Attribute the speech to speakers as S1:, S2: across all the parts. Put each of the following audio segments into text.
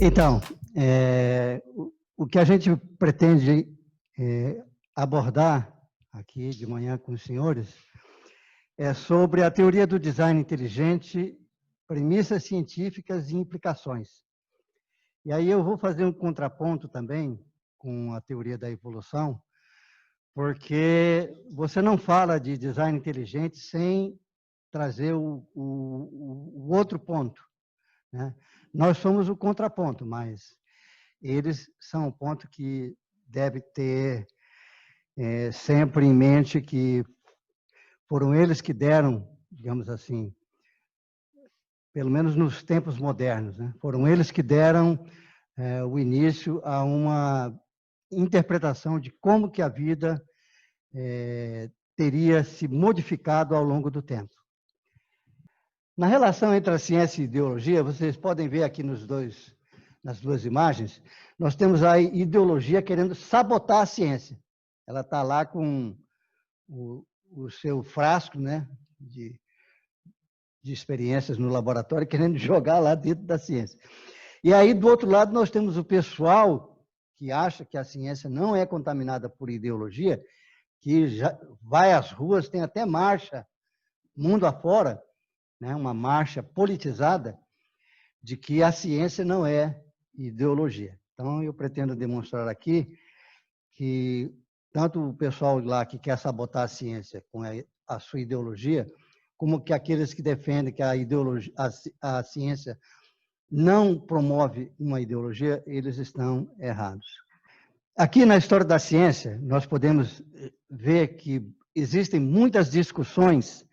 S1: Então, o que a gente pretende abordar aqui de manhã com os senhores é sobre a teoria do design inteligente, premissas científicas e implicações. E aí eu vou fazer um contraponto também com a teoria da evolução, porque você não fala de design inteligente sem trazer o outro ponto, né? Nós somos o contraponto, mas eles são o ponto que deve ter sempre em mente que foram eles que deram, digamos assim, pelo menos nos tempos modernos, né? Foram eles que deram o início a uma interpretação de como que a vida teria se modificado ao longo do tempo. Na relação entre a ciência e a ideologia, vocês podem ver aqui nas duas imagens, nós temos a ideologia querendo sabotar a ciência. Ela está lá com o seu frasco, né, de experiências no laboratório, querendo jogar lá dentro da ciência. E aí, do outro lado, nós temos o pessoal que acha que a ciência não é contaminada por ideologia, que já vai às ruas, tem até marcha, mundo afora, né, uma marcha politizada, de que a ciência não é ideologia. Então, eu pretendo demonstrar aqui que tanto o pessoal lá que quer sabotar a ciência com a sua ideologia, como que aqueles que defendem que a ciência não promove uma ideologia, eles estão errados. Aqui na história da ciência, nós podemos ver que existem muitas discussões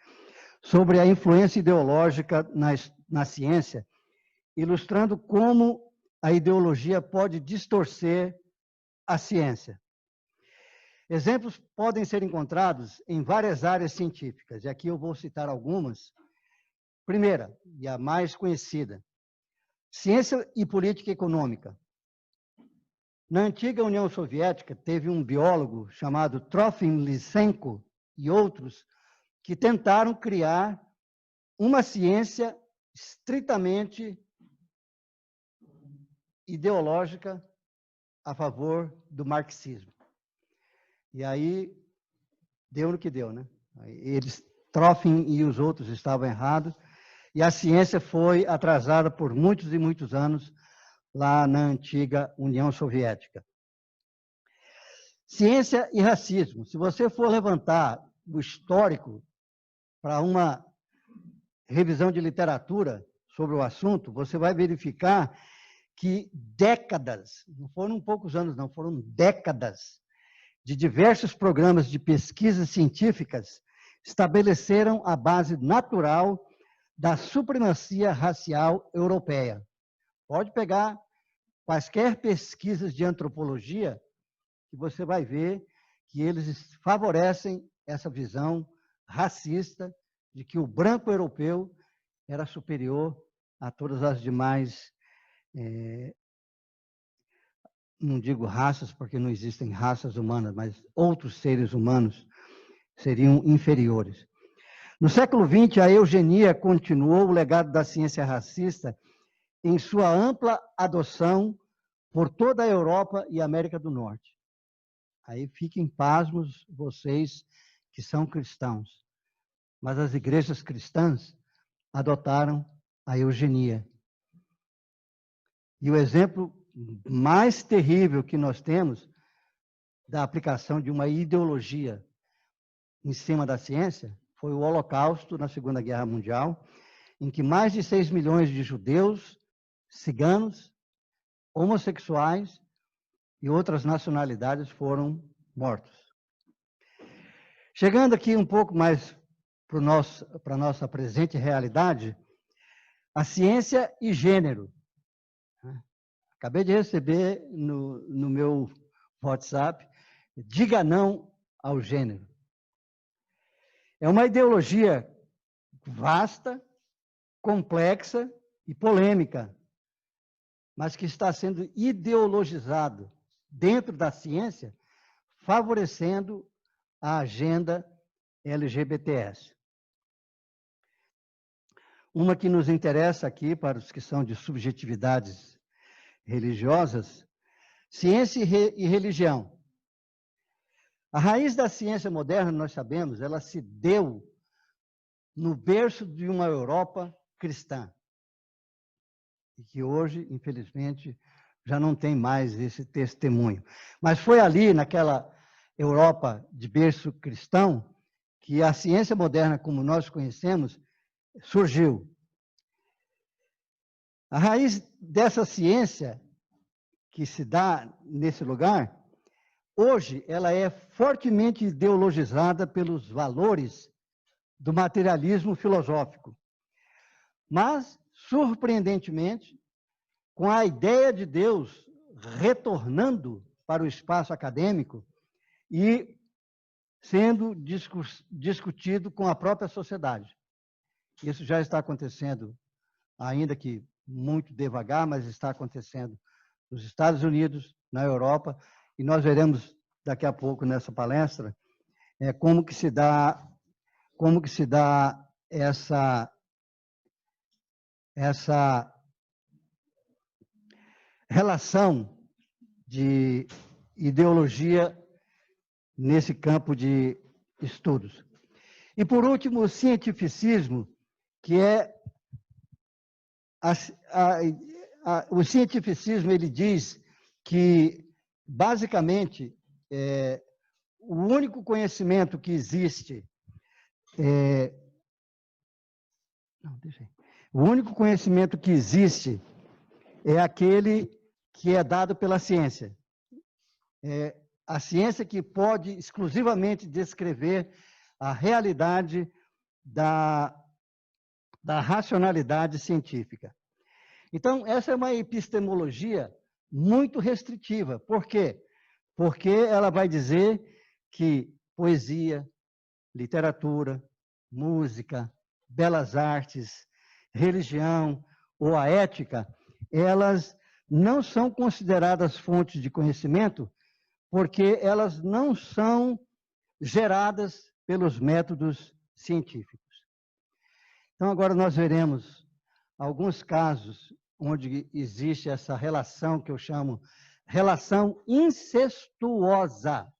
S1: sobre a influência ideológica na ciência, ilustrando como a ideologia pode distorcer a ciência. Exemplos podem ser encontrados em várias áreas científicas, e aqui eu vou citar algumas. Primeira, e a mais conhecida, ciência e política econômica. Na antiga União Soviética, teve um biólogo chamado Trofim Lysenko e outros que tentaram criar uma ciência estritamente ideológica a favor do marxismo. E aí deu no que deu, né? Trofim e os outros estavam errados, e a ciência foi atrasada por muitos e muitos anos lá na antiga União Soviética. Ciência e racismo. Se você for levantar o histórico para uma revisão de literatura sobre o assunto, você vai verificar que décadas, não foram poucos anos, não, foram décadas de diversos programas de pesquisas científicas estabeleceram a base natural da supremacia racial europeia. Pode pegar quaisquer pesquisas de antropologia que você vai ver que eles favorecem essa visão racista de que o branco europeu era superior a todas as demais, não digo raças, porque não existem raças humanas, mas outros seres humanos seriam inferiores. No século XX, a eugenia continuou o legado da ciência racista em sua ampla adoção por toda a Europa e América do Norte. Aí fiquem pasmos vocês que são cristãos. Mas as igrejas cristãs adotaram a eugenia. E o exemplo mais terrível que nós temos da aplicação de uma ideologia em cima da ciência foi o Holocausto na Segunda Guerra Mundial, em que mais de 6 milhões de judeus, ciganos, homossexuais e outras nacionalidades foram mortos. Chegando aqui um pouco mais para a nossa presente realidade, a ciência e gênero. Acabei de receber no meu WhatsApp, diga não ao gênero. É uma ideologia vasta, complexa e polêmica, mas que está sendo ideologizado dentro da ciência, favorecendo a agenda LGBTS. Uma que nos interessa aqui, para os que são de subjetividades religiosas, ciência e religião. A raiz da ciência moderna, nós sabemos, ela se deu no berço de uma Europa cristã. E que hoje, infelizmente, já não tem mais esse testemunho. Mas foi ali, naquela Europa de berço cristão, que a ciência moderna, como nós conhecemos, surgiu. A raiz dessa ciência que se dá nesse lugar, hoje ela é fortemente ideologizada pelos valores do materialismo filosófico. Mas, surpreendentemente, com a ideia de Deus retornando para o espaço acadêmico e sendo discutido com a própria sociedade. Isso já está acontecendo, ainda que muito devagar, mas está acontecendo nos Estados Unidos, na Europa, e nós veremos daqui a pouco nessa palestra como que se dá essa relação de ideologia nesse campo de estudos. E, por último, o cientificismo, que é... o cientificismo, ele diz que, basicamente, o único conhecimento que existe... O único conhecimento que existe é aquele que é dado pela ciência. A ciência que pode exclusivamente descrever a realidade da racionalidade científica. Então, essa é uma epistemologia muito restritiva. Por quê? Porque ela vai dizer que poesia, literatura, música, belas artes, religião ou a ética, elas não são consideradas fontes de conhecimento porque elas não são geradas pelos métodos científicos. Então, agora nós veremos alguns casos onde existe essa relação que eu chamo relação incestuosa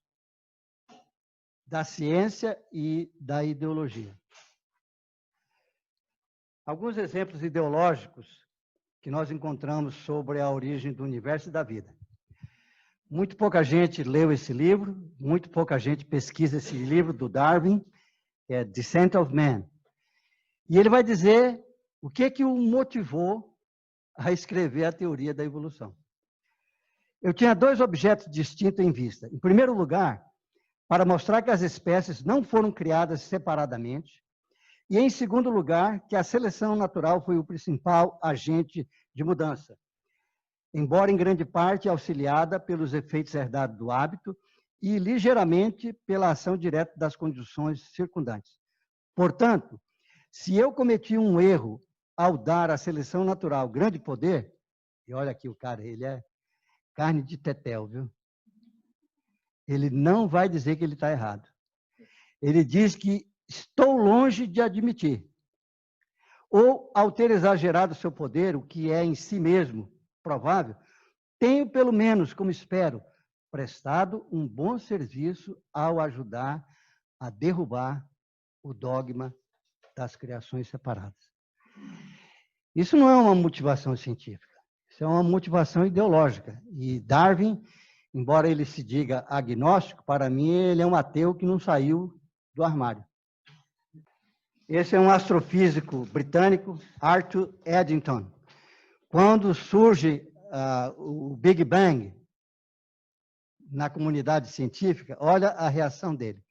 S1: da ciência e da ideologia. Alguns exemplos ideológicos que nós encontramos sobre a origem do universo e da vida. Muito pouca gente leu esse livro, muito pouca gente pesquisa esse livro do Darwin, é Descent of Man. E ele vai dizer o que o motivou a escrever a teoria da evolução. Eu tinha dois objetos distintos em vista. Em primeiro lugar, para mostrar que as espécies não foram criadas separadamente, e, em segundo lugar, que a seleção natural foi o principal agente de mudança, embora em grande parte auxiliada pelos efeitos herdados do hábito e ligeiramente pela ação direta das condições circundantes. Portanto, se eu cometi um erro ao dar à seleção natural grande poder, e olha aqui o cara, ele é carne de tetel, viu? Ele não vai dizer que ele está errado. Ele diz que estou longe de admitir. Ou, ao ter exagerado seu poder, o que é em si mesmo provável, tenho, pelo menos, como espero, prestado um bom serviço ao ajudar a derrubar o dogma das criações separadas. Isso não é uma motivação científica, isso é uma motivação ideológica. E Darwin, embora ele se diga agnóstico, para mim ele é um ateu que não saiu do armário. Esse é um astrofísico britânico, Arthur Eddington. Quando surge o Big Bang na comunidade científica, olha a reação dele.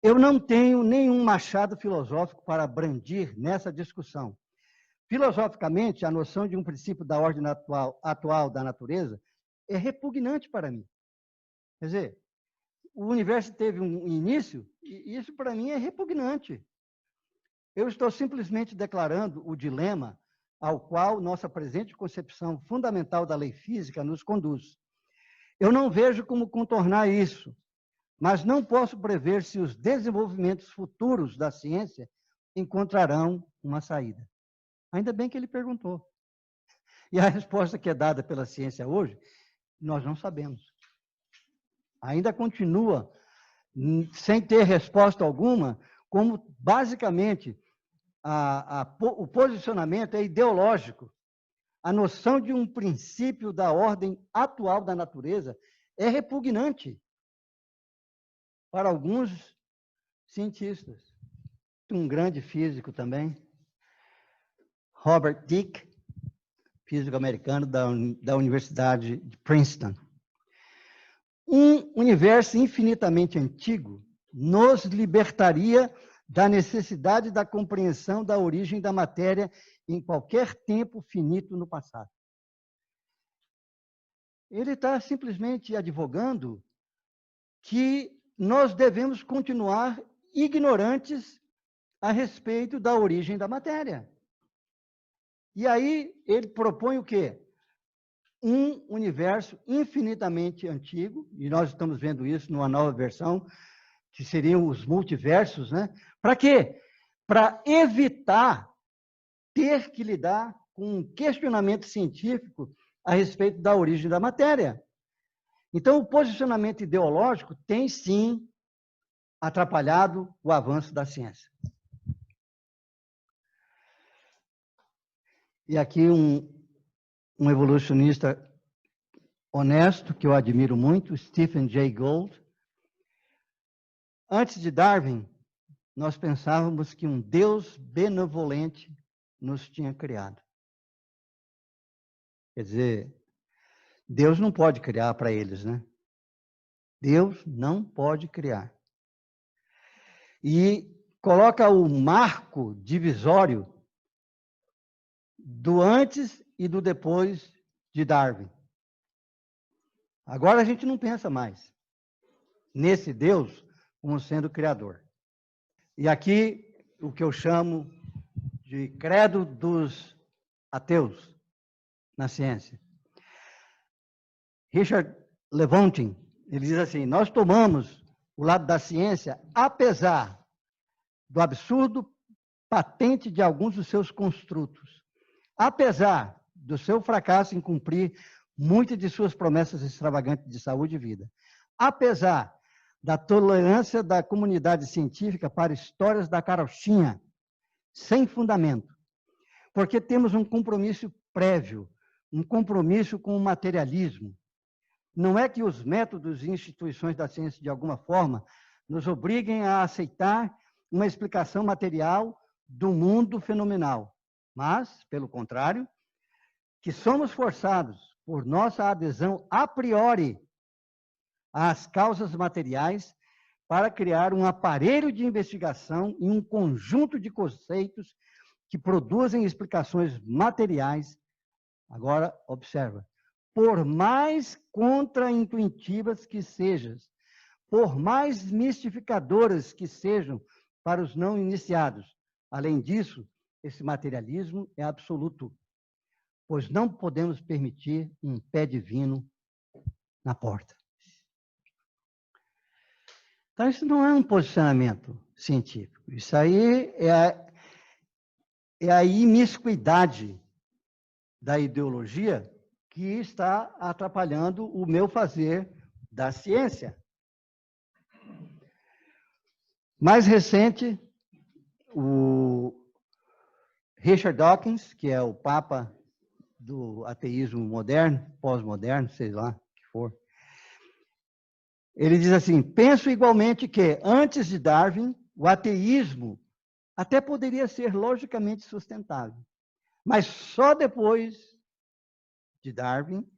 S1: Eu não tenho nenhum machado filosófico para brandir nessa discussão. Filosoficamente, a noção de um princípio da ordem atual da natureza é repugnante para mim. Quer dizer, o universo teve um início e isso para mim é repugnante. Eu estou simplesmente declarando o dilema ao qual nossa presente concepção fundamental da lei física nos conduz. Eu não vejo como contornar isso, mas não posso prever se os desenvolvimentos futuros da ciência encontrarão uma saída. Ainda bem que ele perguntou. E a resposta que é dada pela ciência hoje, nós não sabemos. Ainda continua sem ter resposta alguma, como basicamente o posicionamento é ideológico. A noção de um princípio da ordem atual da natureza é repugnante para alguns cientistas. Um grande físico também, Robert Dicke, físico americano da Universidade de Princeton. Um universo infinitamente antigo nos libertaria da necessidade da compreensão da origem da matéria em qualquer tempo finito no passado. Ele está simplesmente advogando que nós devemos continuar ignorantes a respeito da origem da matéria. E aí ele propõe o quê? Um universo infinitamente antigo, e nós estamos vendo isso numa nova versão, que seriam os multiversos, né? Para quê? Para evitar ter que lidar com um questionamento científico a respeito da origem da matéria. Então, o posicionamento ideológico tem, sim, atrapalhado o avanço da ciência. E aqui um evolucionista honesto, que eu admiro muito, Stephen Jay Gould. Antes de Darwin, nós pensávamos que um Deus benevolente nos tinha criado. Quer dizer, Deus não pode criar para eles, né? Deus não pode criar. E coloca o marco divisório do antes e do depois de Darwin. Agora a gente não pensa mais nesse Deus como sendo criador. E aqui o que eu chamo de credo dos ateus na ciência. Richard Lewontin, ele diz assim: nós tomamos o lado da ciência apesar do absurdo patente de alguns dos seus construtos, apesar do seu fracasso em cumprir muitas de suas promessas extravagantes de saúde e vida, apesar da tolerância da comunidade científica para histórias da carochinha, sem fundamento, porque temos um compromisso prévio, um compromisso com o materialismo. Não é que os métodos e instituições da ciência, de alguma forma, nos obriguem a aceitar uma explicação material do mundo fenomenal, mas, pelo contrário, que somos forçados por nossa adesão a priori às causas materiais para criar um aparelho de investigação e um conjunto de conceitos que produzem explicações materiais. Agora, observa, por mais contraintuitivas que sejam, por mais mistificadoras que sejam para os não iniciados. Além disso, esse materialismo é absoluto, pois não podemos permitir um pé divino na porta. Então, isso não é um posicionamento científico. Isso aí é a imiscuidade da ideologia que está atrapalhando o meu fazer da ciência. Mais recente, o Richard Dawkins, que é o papa do ateísmo moderno, pós-moderno, sei lá o que for, ele diz assim: penso igualmente que, antes de Darwin, o ateísmo até poderia ser logicamente sustentável, mas só depois de Darwin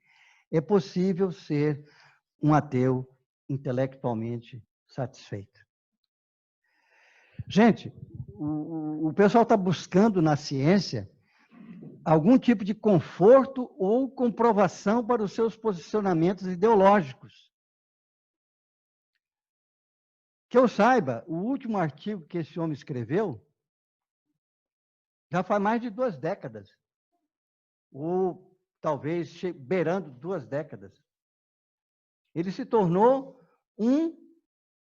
S1: é possível ser um ateu intelectualmente satisfeito. Gente, o pessoal está buscando na ciência algum tipo de conforto ou comprovação para os seus posicionamentos ideológicos. Que eu saiba, o último artigo que esse homem escreveu já faz mais de 2 décadas, ou talvez beirando 2 décadas. Ele se tornou um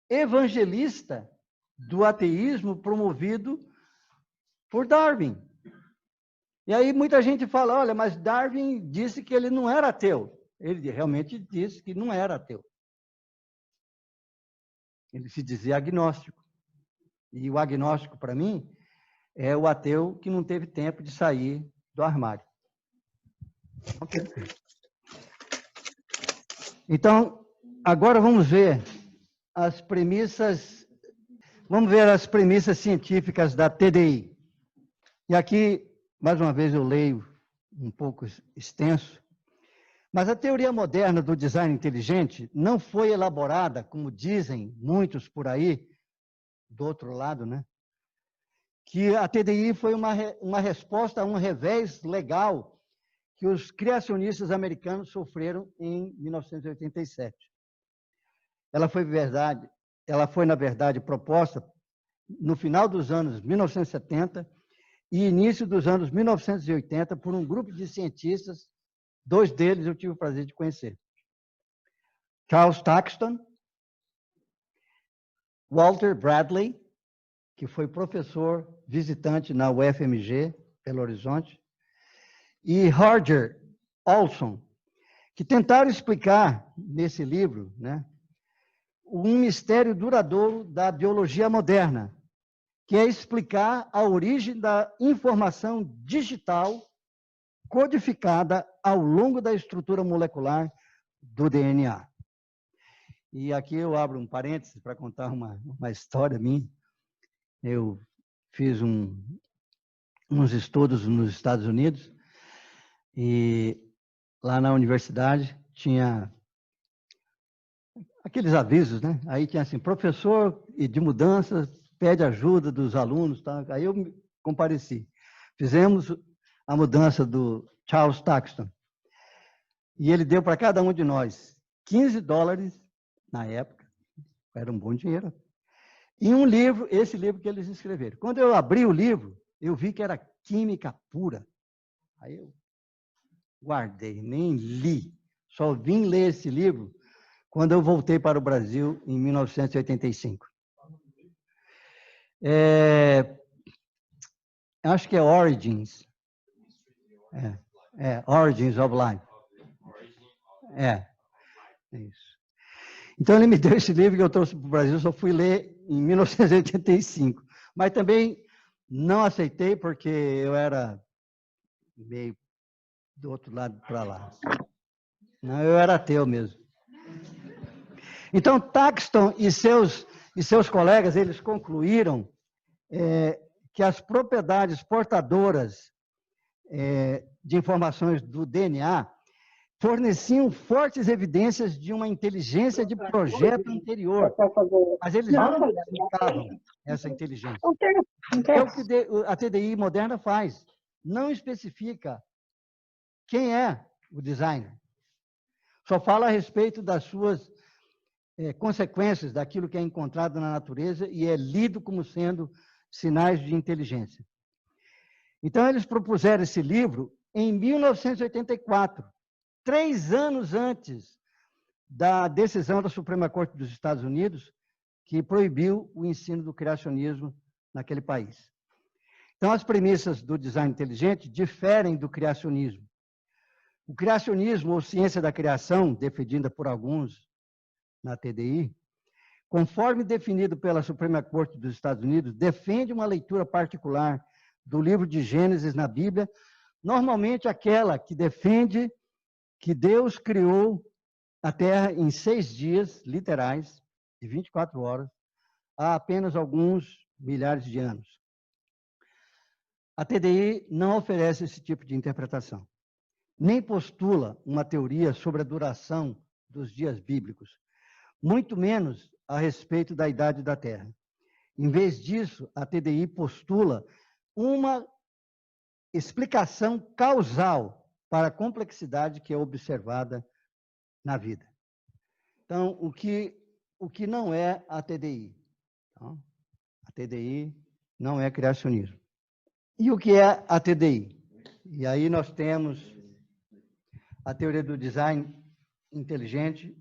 S1: evangelista do ateísmo promovido por Darwin. E aí muita gente fala, olha, mas Darwin disse que ele não era ateu. Ele realmente disse que não era ateu. Ele se dizia agnóstico. E o agnóstico, para mim, é o ateu que não teve tempo de sair do armário. Então, agora vamos ver as premissas científicas da TDI. E aqui, mais uma vez, eu leio um pouco extenso, mas a teoria moderna do design inteligente não foi elaborada, como dizem muitos por aí, do outro lado, né? Que a TDI foi uma resposta a um revés legal que os criacionistas americanos sofreram em 1987. Ela foi, na verdade, proposta no final dos anos 1970 e início dos anos 1980 por um grupo de cientistas, 2 deles eu tive o prazer de conhecer. Charles Thaxton, Walter Bradley, que foi professor visitante na UFMG, Belo Horizonte, e Roger Olson, que tentaram explicar nesse livro, né, um mistério duradouro da biologia moderna, que é explicar a origem da informação digital codificada ao longo da estrutura molecular do DNA. E aqui eu abro um parênteses para contar uma história minha. Eu fiz uns estudos nos Estados Unidos e lá na universidade tinha aqueles avisos, né? Aí tinha assim, professor de mudanças pede ajuda dos alunos, tá? Aí eu compareci. Fizemos a mudança do Charles Thaxton e ele deu para cada um de nós $15 na época, era um bom dinheiro, e um livro, esse livro que eles escreveram. Quando eu abri o livro, eu vi que era química pura. Aí eu guardei, nem li. Só vim ler esse livro quando eu voltei para o Brasil em 1985. Acho que é Origins. Origins of Life. Isso. Então, ele me deu esse livro que eu trouxe para o Brasil, só fui ler em 1985. Mas também não aceitei, porque eu era meio do outro lado para lá. Não, eu era ateu mesmo. Então, Thaxton e seus colegas, eles concluíram que as propriedades portadoras de informações do DNA forneciam fortes evidências de uma inteligência de projeto anterior, mas eles não especificavam essa inteligência. É o que a TDI moderna faz, não especifica quem é o designer. Só fala a respeito das suas consequências, daquilo que é encontrado na natureza e é lido como sendo sinais de inteligência. Então, eles propuseram esse livro em 1984, 3 anos antes da decisão da Suprema Corte dos Estados Unidos, que proibiu o ensino do criacionismo naquele país. Então, as premissas do design inteligente diferem do criacionismo. O criacionismo, ou ciência da criação, defendida por alguns na TDI, conforme definido pela Suprema Corte dos Estados Unidos, defende uma leitura particular do livro de Gênesis na Bíblia, normalmente aquela que defende que Deus criou a Terra em 6 dias literais, de 24 horas, há apenas alguns milhares de anos. A TDI não oferece esse tipo de interpretação, nem postula uma teoria sobre a duração dos dias bíblicos, muito menos a respeito da idade da Terra. Em vez disso, a TDI postula uma explicação causal para a complexidade que é observada na vida. Então, o que não é a TDI? Então, a TDI não é criacionismo. E o que é a TDI? E aí nós temos a teoria do design inteligente,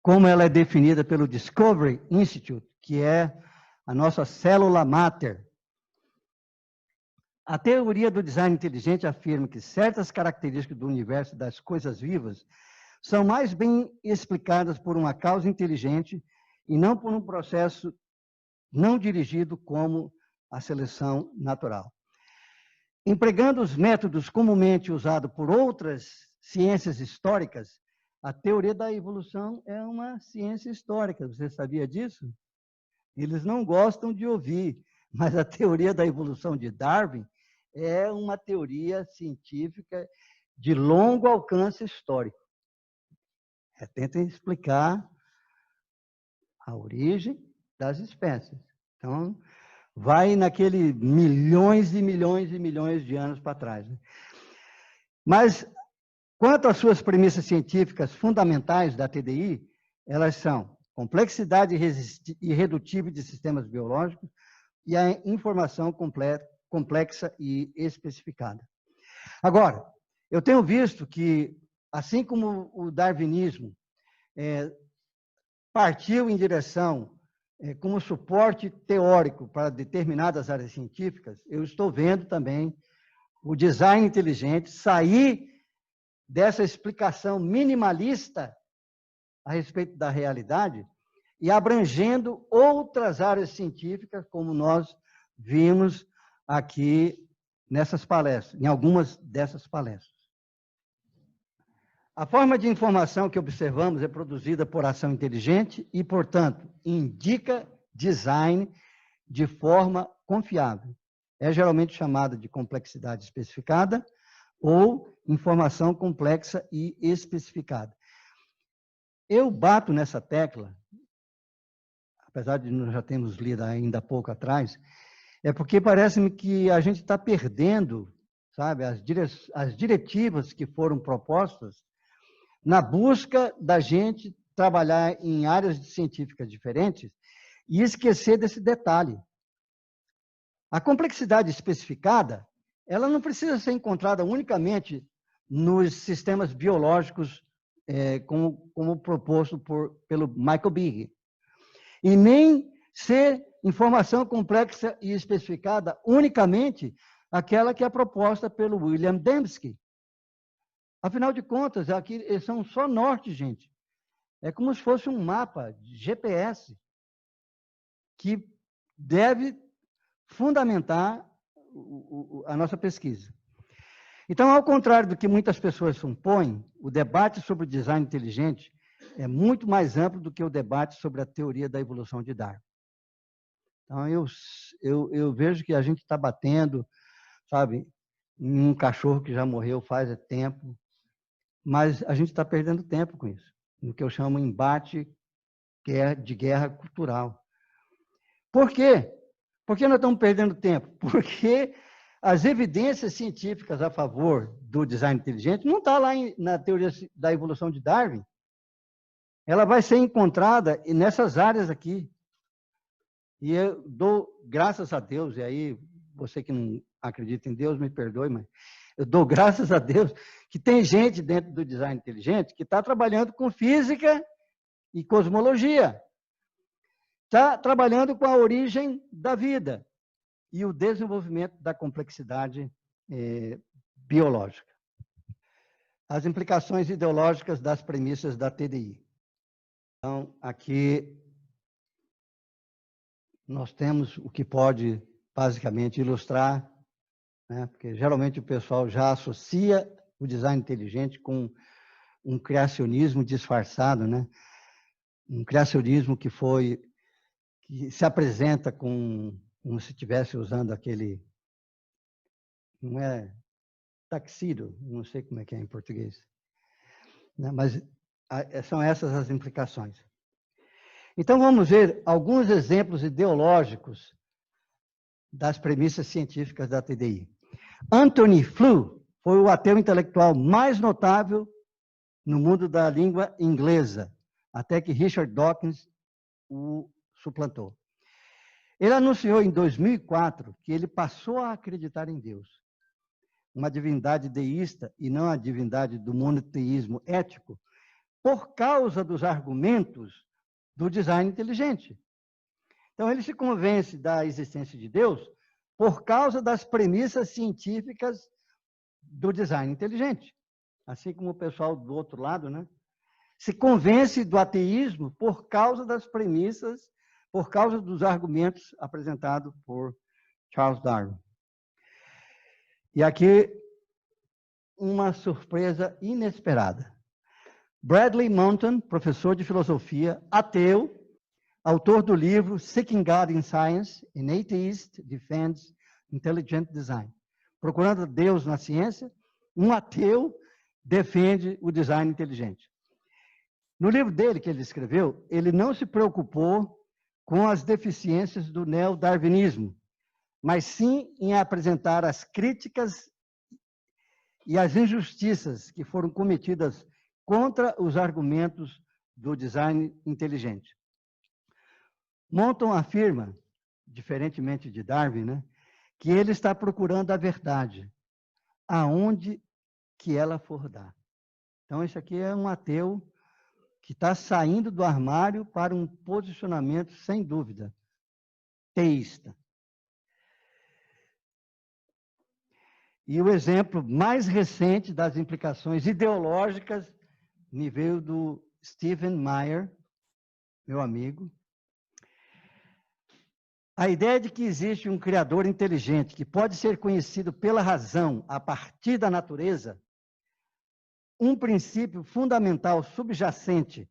S1: como ela é definida pelo Discovery Institute, que é a nossa célula máter. A teoria do design inteligente afirma que certas características do universo das coisas vivas são mais bem explicadas por uma causa inteligente e não por um processo não dirigido como a seleção natural. Empregando os métodos comumente usados por outras ciências históricas, a teoria da evolução é uma ciência histórica. Você sabia disso? Eles não gostam de ouvir, mas a teoria da evolução de Darwin é uma teoria científica de longo alcance histórico. Tentem explicar a origem das espécies. Então, vai naquele milhões e milhões e milhões de anos para trás. Mas, quanto às suas premissas científicas fundamentais da TDI, elas são complexidade irredutível de sistemas biológicos e a informação complexa e especificada. Agora, eu tenho visto que, assim como o darwinismo partiu em direção como suporte teórico para determinadas áreas científicas, eu estou vendo também o design inteligente sair dessa explicação minimalista a respeito da realidade e abrangendo outras áreas científicas, como nós vimos aqui nessas palestras, em algumas dessas palestras. A forma de informação que observamos é produzida por ação inteligente e, portanto, indica design de forma confiável. É geralmente chamada de complexidade especificada ou informação complexa e especificada. Eu bato nessa tecla, apesar de nós já termos lido ainda há pouco atrás, é porque parece-me que a gente está perdendo, sabe, as diretivas que foram propostas na busca da gente trabalhar em áreas científicas diferentes e esquecer desse detalhe. A complexidade especificada, ela não precisa ser encontrada unicamente nos sistemas biológicos, como proposto pelo Michael Bigg, e nem ser informação complexa e especificada unicamente aquela que é proposta pelo William Dembski. Afinal de contas, aqui eles são só norte, gente. É como se fosse um mapa de GPS que deve fundamentar a nossa pesquisa. Então, ao contrário do que muitas pessoas supõem, o debate sobre o design inteligente é muito mais amplo do que o debate sobre a teoria da evolução de Darwin. Então, eu vejo que a gente está batendo, sabe, em um cachorro que já morreu faz tempo, mas a gente está perdendo tempo com isso, no que eu chamo de embate de guerra cultural. Por quê? Por que nós estamos perdendo tempo? Porque as evidências científicas a favor do design inteligente não estão lá na teoria da evolução de Darwin. Ela vai ser encontrada nessas áreas aqui. E eu dou graças a Deus, e aí você que não acredita em Deus, me perdoe, mas eu dou graças a Deus que tem gente dentro do design inteligente que está trabalhando com física e cosmologia. Está trabalhando com a origem da vida e o desenvolvimento da complexidade biológica. As implicações ideológicas das premissas da TDI. Então, aqui nós temos o que pode, basicamente, ilustrar, né? Porque geralmente o pessoal já associa o design inteligente com um criacionismo disfarçado, né? Um criacionismo que se apresenta como se estivesse usando aquele, não é tuxedo, não sei como é que é em português, né? Mas são essas as implicações. Então, vamos ver alguns exemplos ideológicos das premissas científicas da TDI. Anthony Flew foi o ateu intelectual mais notável no mundo da língua inglesa, até que Richard Dawkins o suplantou. Ele anunciou em 2004 que ele passou a acreditar em Deus, uma divindade deísta e não a divindade do monoteísmo ético, por causa dos argumentos do design inteligente. Então, ele se convence da existência de Deus por causa das premissas científicas do design inteligente. Assim como o pessoal do outro lado, né? Se convence do ateísmo por causa das premissas, por causa dos argumentos apresentados por Charles Darwin. E aqui, uma surpresa inesperada. Bradley Manton, professor de filosofia, ateu, autor do livro Seeking God in Science, An Atheist Defends Intelligent Design. Procurando Deus na ciência, um ateu defende o design inteligente. No livro dele, que ele escreveu, ele não se preocupou com as deficiências do neodarwinismo, mas sim em apresentar as críticas e as injustiças que foram cometidas contra os argumentos do design inteligente. Manton afirma, diferentemente de Darwin, né, que ele está procurando a verdade, aonde que ela for dar. Então, esse aqui é um ateu que está saindo do armário para um posicionamento, sem dúvida, teísta. E o exemplo mais recente das implicações ideológicas me veio do Stephen Meyer, meu amigo. A ideia de que existe um criador inteligente que pode ser conhecido pela razão a partir da natureza, um princípio fundamental subjacente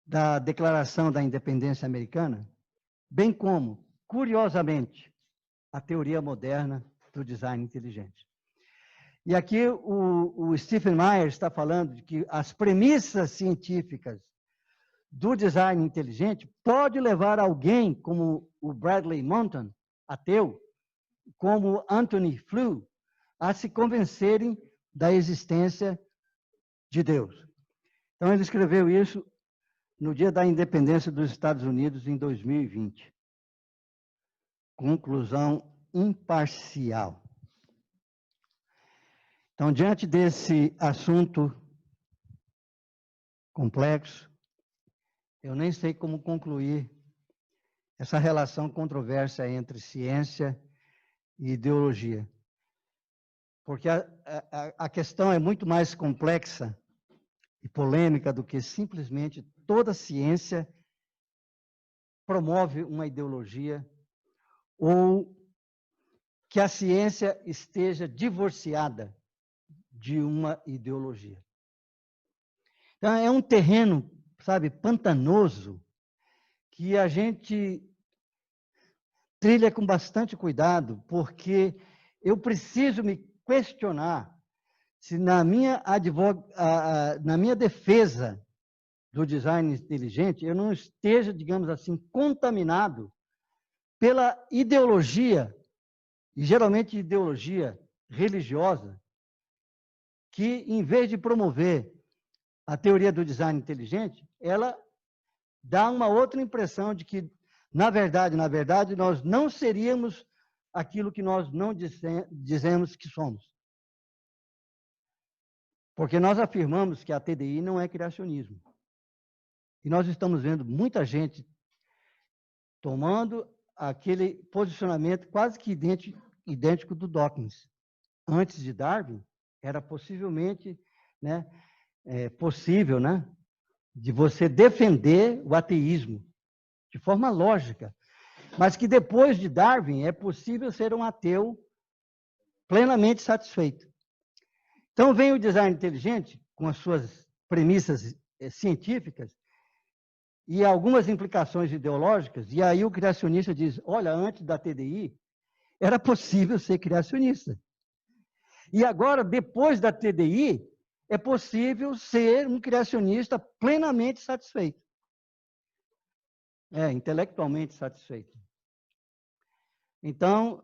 S1: da Declaração da Independência Americana, bem como, curiosamente, a teoria moderna do design inteligente. E aqui o Stephen Meyer está falando de que as premissas científicas do design inteligente pode levar alguém como o Bradley Manton, ateu, como Anthony Flew, a se convencerem da existência de Deus. Então, ele escreveu isso no dia da independência dos Estados Unidos, em 2020. Conclusão imparcial. Então, diante desse assunto complexo, eu nem sei como concluir essa relação controversa entre ciência e ideologia. Porque a questão é muito mais complexa e polêmica do que simplesmente toda ciência promove uma ideologia ou que a ciência esteja divorciada de uma ideologia. Então, é um terreno, sabe, pantanoso, que a gente trilha com bastante cuidado, porque eu preciso me questionar se na minha defesa do design inteligente, eu não esteja, digamos assim, contaminado pela ideologia, e geralmente ideologia religiosa, que, em vez de promover a teoria do design inteligente, ela dá uma outra impressão de que, na verdade, nós não seríamos aquilo que nós não dizemos que somos. Porque nós afirmamos que a TDI não é criacionismo. E nós estamos vendo muita gente tomando aquele posicionamento quase que idêntico do Dawkins. Antes de Darwin, era possivelmente, né, possível, né, de você defender o ateísmo de forma lógica, mas que depois de Darwin é possível ser um ateu plenamente satisfeito. Então vem o design inteligente com as suas premissas científicas e algumas implicações ideológicas, e aí o criacionista diz, olha, antes da TDI era possível ser criacionista. E agora, depois da TDI, é possível ser um criacionista plenamente satisfeito. Intelectualmente satisfeito. Então,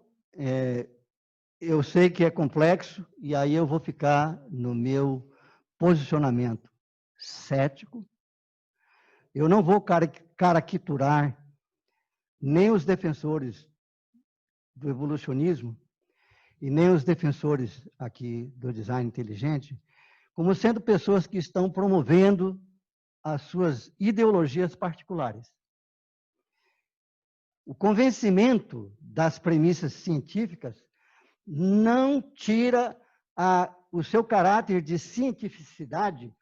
S1: eu sei que é complexo, e aí eu vou ficar no meu posicionamento cético. Eu não vou caricaturar nem os defensores do evolucionismo e nem os defensores aqui do design inteligente como sendo pessoas que estão promovendo as suas ideologias particulares. O convencimento das premissas científicas não tira o seu caráter de cientificidade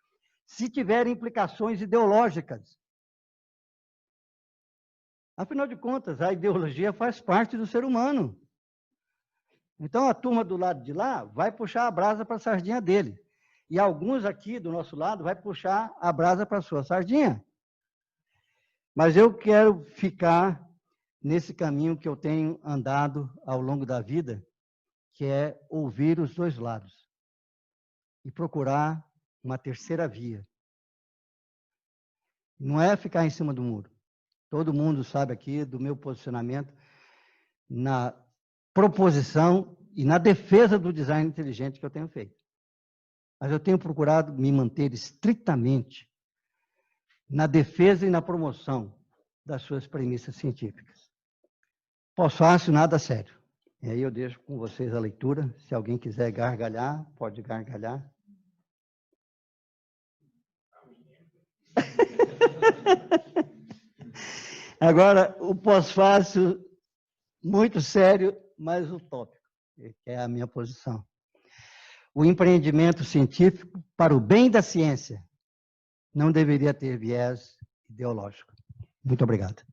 S1: se tiver implicações ideológicas. Afinal de contas, a ideologia faz parte do ser humano. Então, a turma do lado de lá vai puxar a brasa para a sardinha dele. E alguns aqui do nosso lado vai puxar a brasa para a sua sardinha. Mas eu quero ficar nesse caminho que eu tenho andado ao longo da vida, que é ouvir os dois lados e procurar uma terceira via. Não é ficar em cima do muro. Todo mundo sabe aqui do meu posicionamento na proposição e na defesa do design inteligente que eu tenho feito. Mas eu tenho procurado me manter estritamente na defesa e na promoção das suas premissas científicas. Pós-fácil, nada sério. E aí eu deixo com vocês a leitura. Se alguém quiser gargalhar, pode gargalhar. Agora, o pós-fácil, muito sério, mas utópico, que é a minha posição. O empreendimento científico, para o bem da ciência, não deveria ter viés ideológico. Muito obrigado.